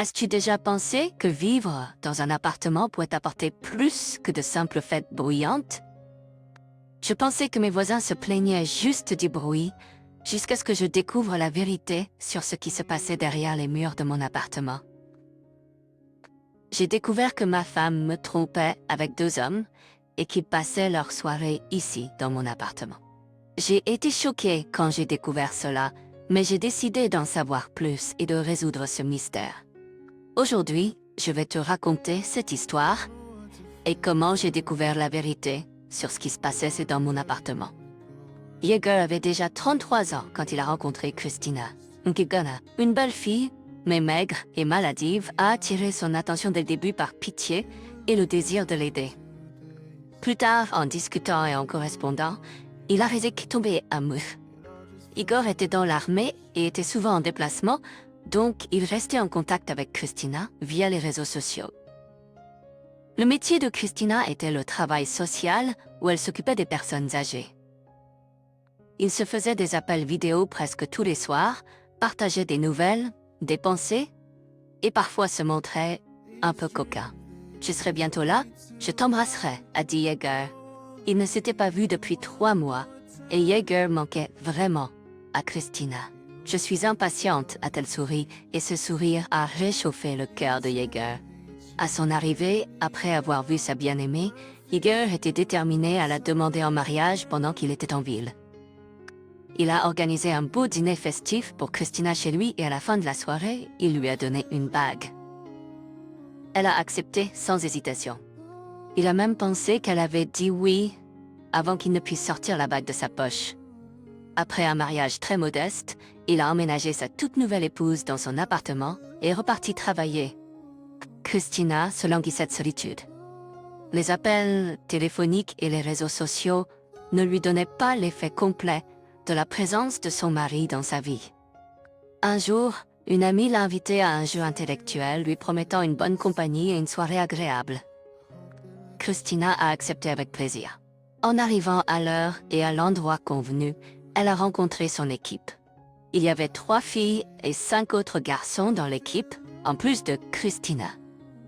As-tu déjà pensé que vivre dans un appartement pourrait t'apporter plus que de simples fêtes bruyantes? Je pensais que mes voisins se plaignaient juste du bruit, jusqu'à ce que je découvre la vérité sur ce qui se passait derrière les murs de mon appartement. J'ai découvert que ma femme me trompait avec 2 hommes et qu'ils passaient leur soirée ici, dans mon appartement. J'ai été choquée quand j'ai découvert cela, mais j'ai décidé d'en savoir plus et de résoudre ce mystère. Aujourd'hui, je vais te raconter cette histoire et comment j'ai découvert la vérité sur ce qui se passait dans mon appartement. Yeager avait déjà 33 ans quand il a rencontré Christina. Ngigana, une belle fille, mais maigre et maladive, a attiré son attention dès le début par pitié et le désir de l'aider. Plus tard, en discutant et en correspondant, il a réalisé qu'il tombait amoureux. Igor était dans l'armée et était souvent en déplacement, donc il restait en contact avec Christina via les réseaux sociaux. Le métier de Christina était le travail social où elle s'occupait des personnes âgées. Il se faisait des appels vidéo presque tous les soirs, partageait des nouvelles, des pensées et parfois se montrait un peu coquin. « Je serai bientôt là, je t'embrasserai », a dit Yeager. Il ne s'était pas vu depuis 3 mois et Yeager manquait vraiment à Christina. « Je suis impatiente », a-t-elle souri, et ce sourire a réchauffé le cœur de Yeager. À son arrivée, après avoir vu sa bien-aimée, Yeager était déterminé à la demander en mariage pendant qu'il était en ville. Il a organisé un beau dîner festif pour Christina chez lui et à la fin de la soirée, il lui a donné une bague. Elle a accepté sans hésitation. Il a même pensé qu'elle avait dit oui avant qu'il ne puisse sortir la bague de sa poche. Après un mariage très modeste, il a emménagé sa toute nouvelle épouse dans son appartement et est reparti travailler. Christina se languissait de solitude. Les appels téléphoniques et les réseaux sociaux ne lui donnaient pas l'effet complet de la présence de son mari dans sa vie. Un jour, une amie l'a invitée à un jeu intellectuel lui promettant une bonne compagnie et une soirée agréable. Christina a accepté avec plaisir. En arrivant à l'heure et à l'endroit convenu, elle a rencontré son équipe. Il y avait 3 filles et 5 autres garçons dans l'équipe, en plus de Christina.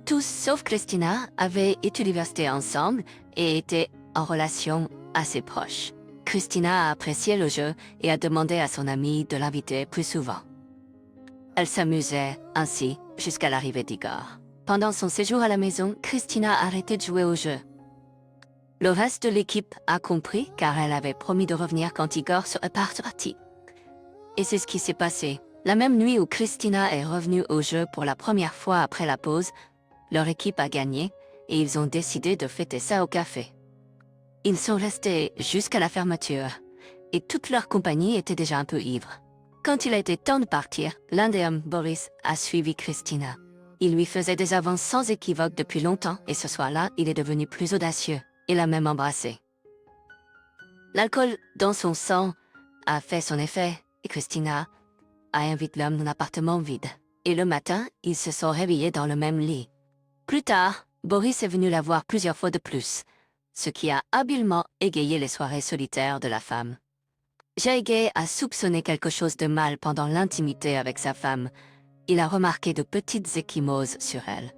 Tous, sauf Christina, avaient étudié l'université ensemble et étaient en relation assez proche. Christina a apprécié le jeu et a demandé à son amie de l'inviter plus souvent. Elle s'amusait ainsi jusqu'à l'arrivée d'Igor. Pendant son séjour à la maison, Christina a arrêté de jouer au jeu. Le reste de l'équipe a compris car elle avait promis de revenir quand Igor serait parti. Et c'est ce qui s'est passé. La même nuit où Christina est revenue au jeu pour la première fois après la pause, leur équipe a gagné et ils ont décidé de fêter ça au café. Ils sont restés jusqu'à la fermeture et toute leur compagnie était déjà un peu ivre. Quand il a été temps de partir, l'un des hommes, Boris, a suivi Christina. Il lui faisait des avances sans équivoque depuis longtemps et ce soir-là, il est devenu plus audacieux et l'a même embrassé. L'alcool dans son sang a fait son effet et Christina a invité l'homme dans un appartement vide. Et le matin, ils se sont réveillés dans le même lit. Plus tard, Boris est venu la voir plusieurs fois de plus, ce qui a habilement égayé les soirées solitaires de la femme. Yeager a soupçonné quelque chose de mal pendant l'intimité avec sa femme. Il a remarqué de petites ecchymoses sur elle.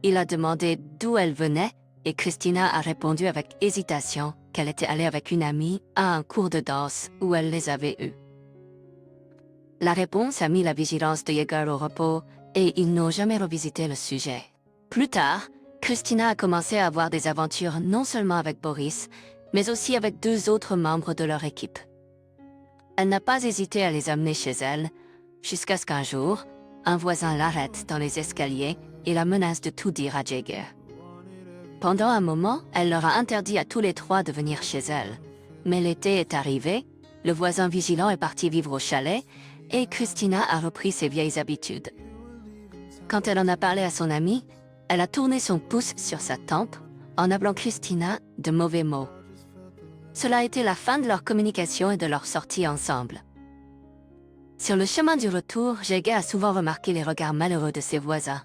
Il a demandé d'où elle venait et Christina a répondu avec hésitation qu'elle était allée avec une amie à un cours de danse où elle les avait eus. La réponse a mis la vigilance de Yeager au repos et ils n'ont jamais revisité le sujet. Plus tard, Christina a commencé à avoir des aventures non seulement avec Boris, mais aussi avec 2 autres membres de leur équipe. Elle n'a pas hésité à les amener chez elle, jusqu'à ce qu'un jour, un voisin l'arrête dans les escaliers et la menace de tout dire à Yeager. Pendant un moment, elle leur a interdit à tous les 3 de venir chez elle. Mais l'été est arrivé, le voisin vigilant est parti vivre au chalet et Christina a repris ses vieilles habitudes. Quand elle en a parlé à son amie, elle a tourné son pouce sur sa tempe en appelant Christina de mauvais mots. Cela a été la fin de leur communication et de leur sortie ensemble. Sur le chemin du retour, Yeager a souvent remarqué les regards malheureux de ses voisins.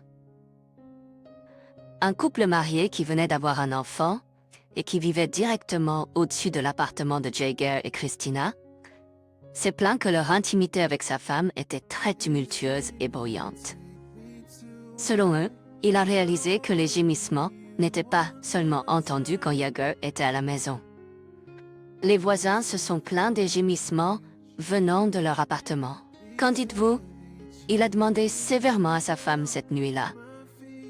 Un couple marié qui venait d'avoir un enfant et qui vivait directement au-dessus de l'appartement de Yeager et Christina s'est plaint que leur intimité avec sa femme était très tumultueuse et bruyante. Selon eux, il a réalisé que les gémissements n'étaient pas seulement entendus quand Yeager était à la maison. Les voisins se sont plaints des gémissements venant de leur appartement. Qu'en dites-vous? Il a demandé sévèrement à sa femme cette nuit-là.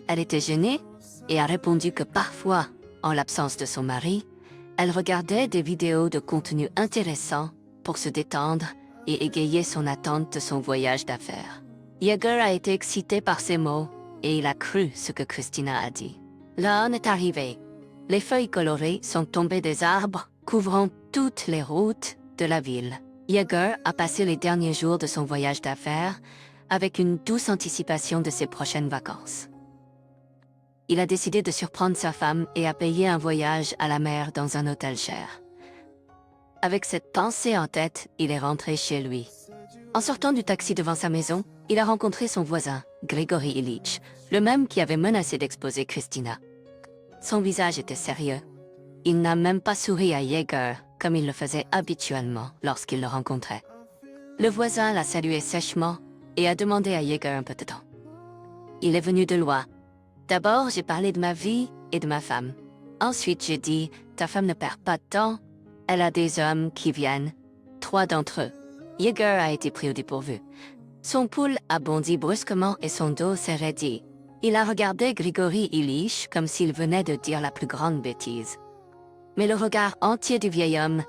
Elle était gênée et a répondu que parfois, en l'absence de son mari, elle regardait des vidéos de contenu intéressant pour se détendre et égayer son attente de son voyage d'affaires. Yeager a été excité par ces mots et il a cru ce que Christina a dit. L'heure est arrivée. Les feuilles colorées sont tombées des arbres, couvrant toutes les routes de la ville. Yeager a passé les derniers jours de son voyage d'affaires avec une douce anticipation de ses prochaines vacances. Il a décidé de surprendre sa femme et a payé un voyage à la mer dans un hôtel cher. Avec cette pensée en tête, il est rentré chez lui. En sortant du taxi devant sa maison, il a rencontré son voisin, Grigory Ilitch, le même qui avait menacé d'exposer Christina. Son visage était sérieux. Il n'a même pas souri à Yeager, comme il le faisait habituellement lorsqu'il le rencontrait. Le voisin l'a salué sèchement et a demandé à Yeager un peu de temps. Il est venu de loin. D'abord, j'ai parlé de ma vie et de ma femme. Ensuite, j'ai dit, ta femme ne perd pas de temps. Elle a des hommes qui viennent. 3 d'entre eux. Yeager a été pris au dépourvu. Son pouls a bondi brusquement et son dos s'est raidi. Il a regardé Grigory Ilitch comme s'il venait de dire la plus grande bêtise. Mais le regard entier du vieil homme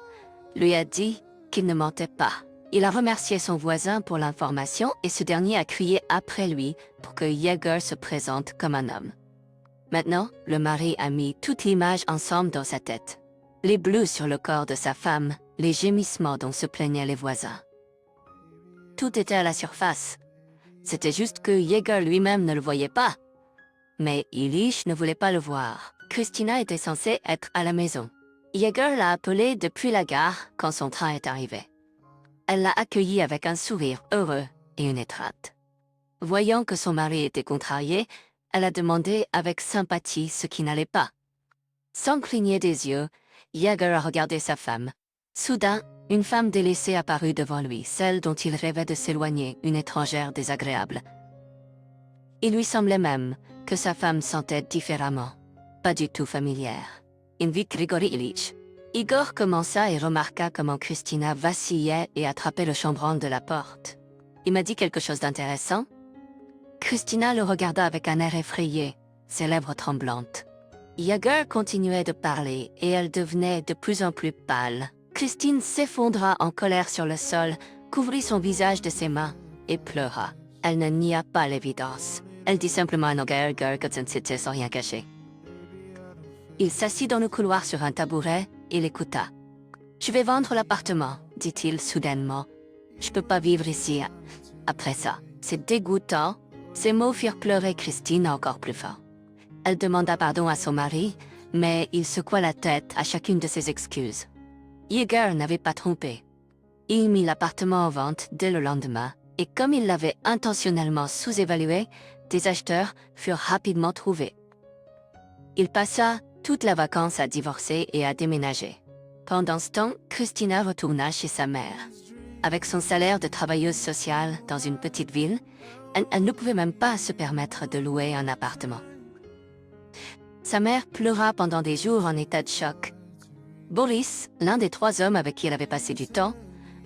lui a dit qu'il ne mentait pas. Il a remercié son voisin pour l'information et ce dernier a crié après lui pour que Yeager se présente comme un homme. Maintenant, le mari a mis toute l'image ensemble dans sa tête. Les bleus sur le corps de sa femme, les gémissements dont se plaignaient les voisins. Tout était à la surface. C'était juste que Yeager lui-même ne le voyait pas. Mais Ilitch ne voulait pas le voir. Christina était censée être à la maison. Yeager l'a appelée depuis la gare quand son train est arrivé. Elle l'a accueilli avec un sourire heureux et une étreinte. Voyant que son mari était contrarié, elle a demandé avec sympathie ce qui n'allait pas. Sans cligner des yeux, Yeager a regardé sa femme. Soudain, une femme délaissée apparut devant lui, celle dont il rêvait de s'éloigner, une étrangère désagréable. Il lui semblait même que sa femme sentait différemment, pas du tout familière. Invite Grigory Ilitch. Igor commença et remarqua comment Christina vacillait et attrapait le chambranle de la porte. Il m'a dit quelque chose d'intéressant. Christina le regarda avec un air effrayé, ses lèvres tremblantes. Yeager continuait de parler et elle devenait de plus en plus pâle. Christine s'effondra en colère sur le sol, couvrit son visage de ses mains et pleura. Elle ne nia pas l'évidence. Elle dit simplement à Yeager que c'était sans rien cacher. Il s'assit dans le couloir sur un tabouret et l'écouta. « Je vais vendre l'appartement, dit-il soudainement. Je peux pas vivre ici après ça. C'est dégoûtant. » Ces mots firent pleurer Christine encore plus fort. Elle demanda pardon à son mari, mais il secoua la tête à chacune de ses excuses. Yeager n'avait pas trompé. Il mit l'appartement en vente dès le lendemain, et comme il l'avait intentionnellement sous-évalué, des acheteurs furent rapidement trouvés. Il passa toute la vacance à divorcer et à déménager. Pendant ce temps, Christina retourna chez sa mère. Avec son salaire de travailleuse sociale dans une petite ville, elle ne pouvait même pas se permettre de louer un appartement. Sa mère pleura pendant des jours en état de choc. Boris, l'un des 3 hommes avec qui elle avait passé du temps,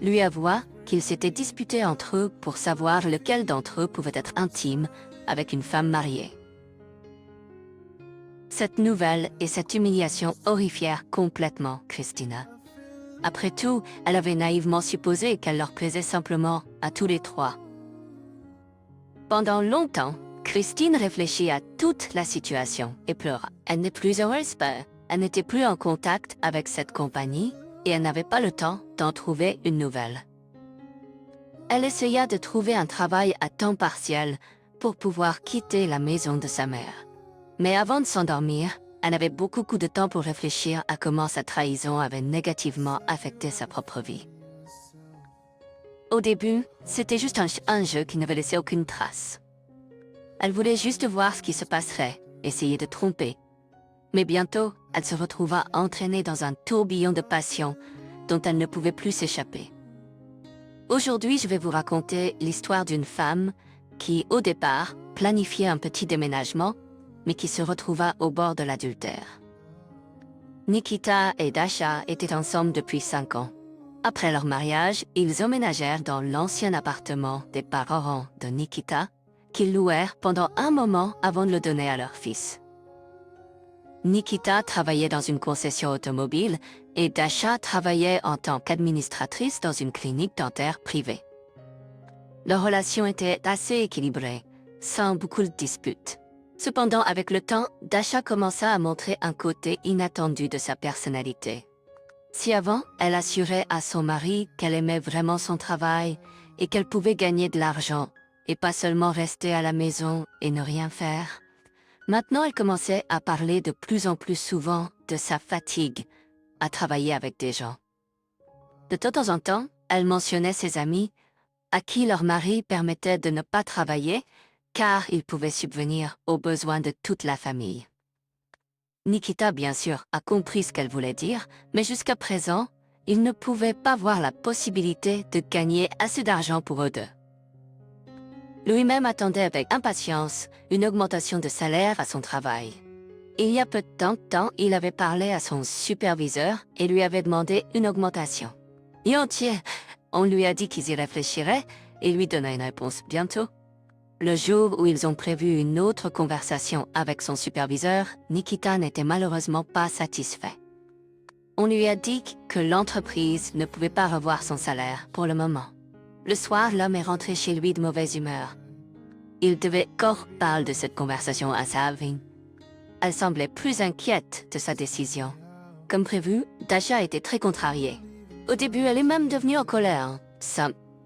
lui avoua qu'ils s'étaient disputés entre eux pour savoir lequel d'entre eux pouvait être intime avec une femme mariée. Cette nouvelle et cette humiliation horrifièrent complètement Christina. Après tout, elle avait naïvement supposé qu'elle leur plaisait simplement à tous les 3. Pendant longtemps, Christine réfléchit à toute la situation et pleura. Elle n'est plus heureuse, elle n'était plus en contact avec cette compagnie et elle n'avait pas le temps d'en trouver une nouvelle. Elle essaya de trouver un travail à temps partiel pour pouvoir quitter la maison de sa mère. Mais avant de s'endormir, elle avait beaucoup de temps pour réfléchir à comment sa trahison avait négativement affecté sa propre vie. Au début, c'était juste un jeu qui n'avait laissé aucune trace. Elle voulait juste voir ce qui se passerait, essayer de tromper. Mais bientôt, elle se retrouva entraînée dans un tourbillon de passion dont elle ne pouvait plus s'échapper. Aujourd'hui, je vais vous raconter l'histoire d'une femme qui, au départ, planifié un petit déménagement, mais qui se retrouva au bord de l'adultère. Nikita et Dasha étaient ensemble depuis 5 ans. Après leur mariage, ils emménagèrent dans l'ancien appartement des parents de Nikita, qu'ils louèrent pendant un moment avant de le donner à leur fils. Nikita travaillait dans une concession automobile et Dasha travaillait en tant qu'administratrice dans une clinique dentaire privée. Leur relation était assez équilibrée, sans beaucoup de disputes. Cependant, avec le temps, Dasha commença à montrer un côté inattendu de sa personnalité. Si avant, elle assurait à son mari qu'elle aimait vraiment son travail et qu'elle pouvait gagner de l'argent, et pas seulement rester à la maison et ne rien faire, maintenant elle commençait à parler de plus en plus souvent de sa fatigue à travailler avec des gens. De temps en temps, elle mentionnait ses amis à qui leur mari permettait de ne pas travailler car ils pouvaient subvenir aux besoins de toute la famille. Nikita, bien sûr, a compris ce qu'elle voulait dire, mais jusqu'à présent, il ne pouvait pas voir la possibilité de gagner assez d'argent pour eux deux. Lui-même attendait avec impatience une augmentation de salaire à son travail. Il y a peu de temps, il avait parlé à son superviseur et lui avait demandé une augmentation. Et entier, on lui a dit qu'ils y réfléchiraient et lui donnaient une réponse bientôt. Le jour où ils ont prévu une autre conversation avec son superviseur, Nikita n'était malheureusement pas satisfait. On lui a dit que l'entreprise ne pouvait pas revoir son salaire pour le moment. Le soir, l'homme est rentré chez lui de mauvaise humeur. Il devait encore parler de cette conversation à sa amie. Elle semblait plus inquiète de sa décision. Comme prévu, Dasha était très contrariée. Au début, elle est même devenue en colère.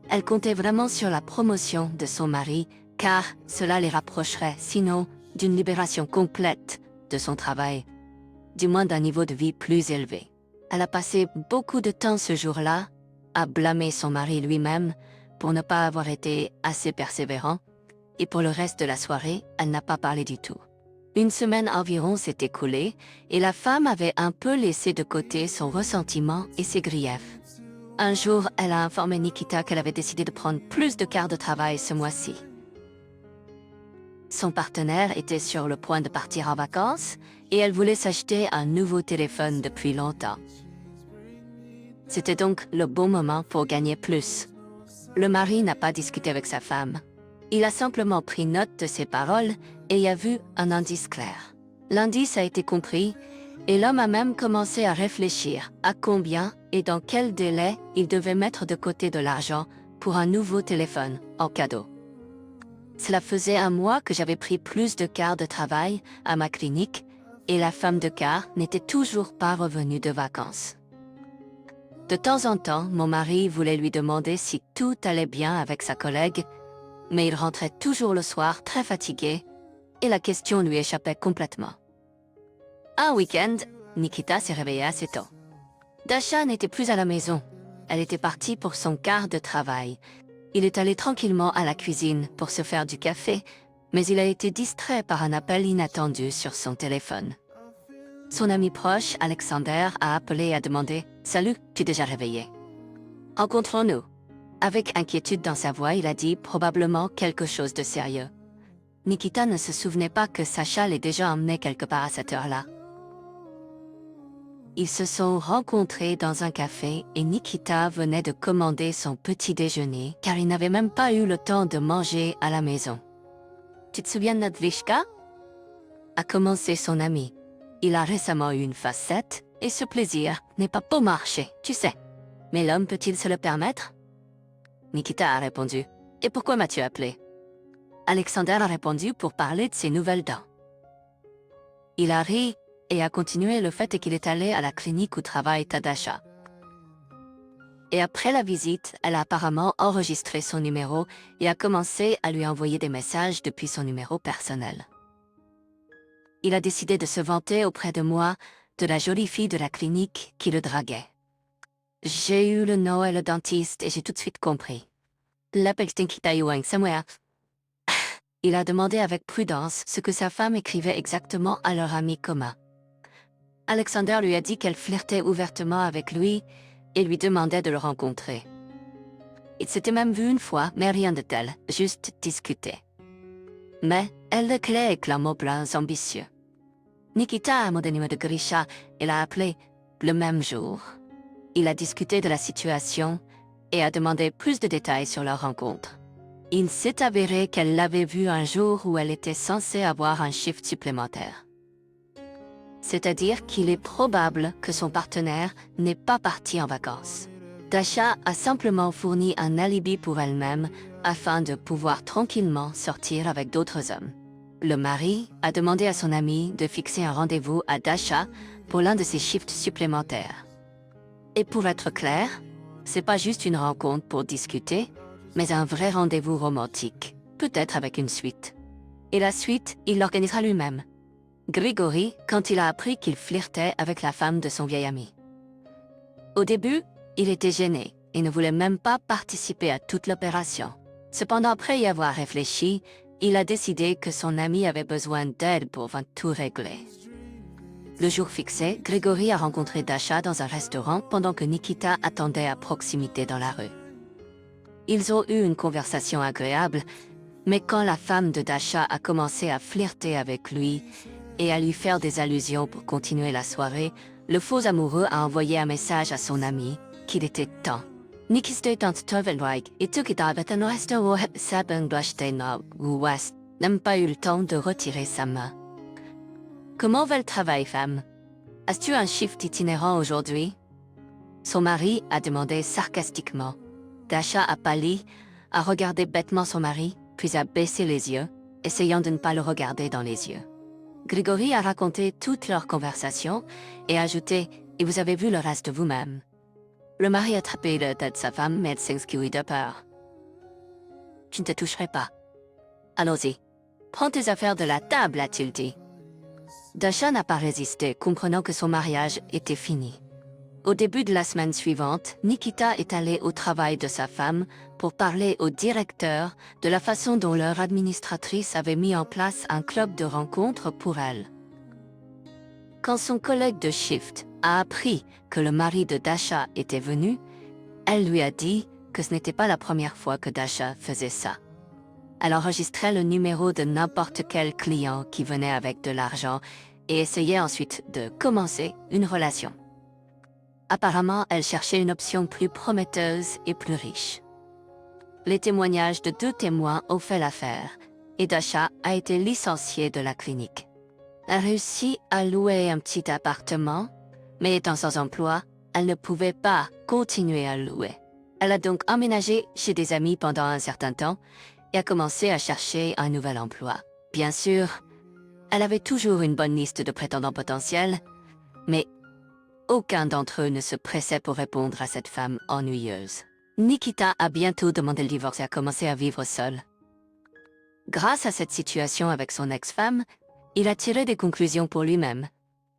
Elle comptait vraiment sur la promotion de son mari, car cela les rapprocherait, sinon, d'une libération complète de son travail, du moins d'un niveau de vie plus élevé. Elle a passé beaucoup de temps ce jour-là à blâmer son mari lui-même pour ne pas avoir été assez persévérant, et pour le reste de la soirée, elle n'a pas parlé du tout. Une semaine environ s'est écoulée, et la femme avait un peu laissé de côté son ressentiment et ses griefs. Un jour, elle a informé Nikita qu'elle avait décidé de prendre plus de quarts de travail ce mois-ci. Son partenaire était sur le point de partir en vacances et elle voulait s'acheter un nouveau téléphone depuis longtemps. C'était donc le bon moment pour gagner plus. Le mari n'a pas discuté avec sa femme. Il a simplement pris note de ses paroles et y a vu un indice clair. L'indice a été compris et l'homme a même commencé à réfléchir à combien et dans quel délai il devait mettre de côté de l'argent pour un nouveau téléphone en cadeau. Cela faisait un mois que j'avais pris plus de quarts de travail à ma clinique et la femme de quart n'était toujours pas revenue de vacances. De temps en temps, mon mari voulait lui demander si tout allait bien avec sa collègue, mais il rentrait toujours le soir très fatigué et la question lui échappait complètement. Un week-end, Nikita s'est réveillée assez tôt. Dasha n'était plus à la maison. Elle était partie pour son quart de travail. Il est allé tranquillement à la cuisine pour se faire du café, mais il a été distrait par un appel inattendu sur son téléphone. Son ami proche, Alexander, a appelé et a demandé « Salut, tu es déjà réveillé ?» Rencontrons-nous. Avec inquiétude dans sa voix, il a dit probablement quelque chose de sérieux. Nikita ne se souvenait pas que Sacha l'ait déjà emmené quelque part à cette heure-là. Ils se sont rencontrés dans un café et Nikita venait de commander son petit déjeuner car il n'avait même pas eu le temps de manger à la maison. « Tu te souviens de notre Vishka ?» a commencé son ami. Il a récemment eu une facette et ce plaisir n'est pas pour marcher, tu sais. Mais l'homme peut-il se le permettre? Nikita a répondu. « Et pourquoi m'as-tu appelé ?» Alexander a répondu pour parler de ses nouvelles dents. Il a ri et a continué le fait qu'il est allé à la clinique où travaille Dasha. Et après la visite, elle a apparemment enregistré son numéro et a commencé à lui envoyer des messages depuis son numéro personnel. Il a décidé de se vanter auprès de moi de la jolie fille de la clinique qui le draguait. J'ai eu le nom et le dentiste et j'ai tout de suite compris. L'appel somewhere. Il a demandé avec prudence ce que sa femme écrivait exactement à leur ami commun. Alexander lui a dit qu'elle flirtait ouvertement avec lui et lui demandait de le rencontrer. Ils s'étaient même vus une fois, mais rien de tel, juste discuter. Mais elle le clé est clairement plus ambitieux. Nikita a demandé le numéro de Grisha et l'a appelé le même jour. Il a discuté de la situation et a demandé plus de détails sur leur rencontre. Il s'est avéré qu'elle l'avait vu un jour où elle était censée avoir un shift supplémentaire. C'est-à-dire qu'il est probable que son partenaire n'est pas parti en vacances. Dasha a simplement fourni un alibi pour elle-même afin de pouvoir tranquillement sortir avec d'autres hommes. Le mari a demandé à son ami de fixer un rendez-vous à Dasha pour l'un de ses shifts supplémentaires. Et pour être clair, c'est pas juste une rencontre pour discuter, mais un vrai rendez-vous romantique, peut-être avec une suite. Et la suite, il l'organisera lui-même. Grigory, quand il a appris qu'il flirtait avec la femme de son vieil ami. Au début, il était gêné et ne voulait même pas participer à toute l'opération. Cependant, après y avoir réfléchi, il a décidé que son ami avait besoin d'aide pour tout régler. Le jour fixé, Grigory a rencontré Dasha dans un restaurant pendant que Nikita attendait à proximité dans la rue. Ils ont eu une conversation agréable, mais quand la femme de Dasha a commencé à flirter avec lui et à lui faire des allusions pour continuer la soirée, le faux amoureux a envoyé un message à son ami qu'il était temps. Nikista Tovelweig et Tukita n'aime pas eu le temps de retirer sa main. Comment va le travail, femme? As-tu un shift itinérant aujourd'hui? Son mari a demandé sarcastiquement. Dasha a pâli, a regardé bêtement son mari, puis a baissé les yeux, essayant de ne pas le regarder dans les yeux. Grigory a raconté toute leur conversation et a ajouté « Et vous avez vu le reste vous-même ». Le mari a tapé la tête de sa femme, mais s'excuse de peur. « Tu ne te toucherai pas. Allons-y. Prends tes affaires de la table », a-t-il dit. Dasha n'a pas résisté, comprenant que son mariage était fini. Au début de la semaine suivante, Nikita est allé au travail de sa femme pour parler au directeur de la façon dont leur administratrice avait mis en place un club de rencontres pour elle. Quand son collègue de shift a appris que le mari de Dasha était venu, elle lui a dit que ce n'était pas la première fois que Dasha faisait ça. Elle enregistrait le numéro de n'importe quel client qui venait avec de l'argent et essayait ensuite de commencer une relation. Apparemment, elle cherchait une option plus prometteuse et plus riche. Les témoignages de 2 témoins ont fait l'affaire et Dasha a été licenciée de la clinique. Elle réussit à louer un petit appartement, mais étant sans emploi, elle ne pouvait pas continuer à louer. Elle a donc emménagé chez des amis pendant un certain temps et a commencé à chercher un nouvel emploi. Bien sûr, elle avait toujours une bonne liste de prétendants potentiels, mais aucun d'entre eux ne se pressait pour répondre à cette femme ennuyeuse. Nikita a bientôt demandé le divorce et a commencé à vivre seul. Grâce à cette situation avec son ex-femme, il a tiré des conclusions pour lui-même.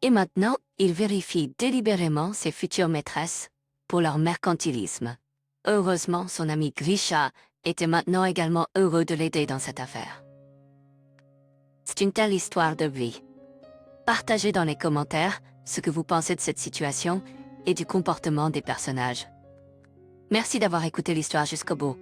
Et maintenant, il vérifie délibérément ses futures maîtresses pour leur mercantilisme. Heureusement, son ami Grisha était maintenant également heureux de l'aider dans cette affaire. C'est une telle histoire de vie. Partagez dans les commentaires ce que vous pensez de cette situation et du comportement des personnages. Merci d'avoir écouté l'histoire jusqu'au bout.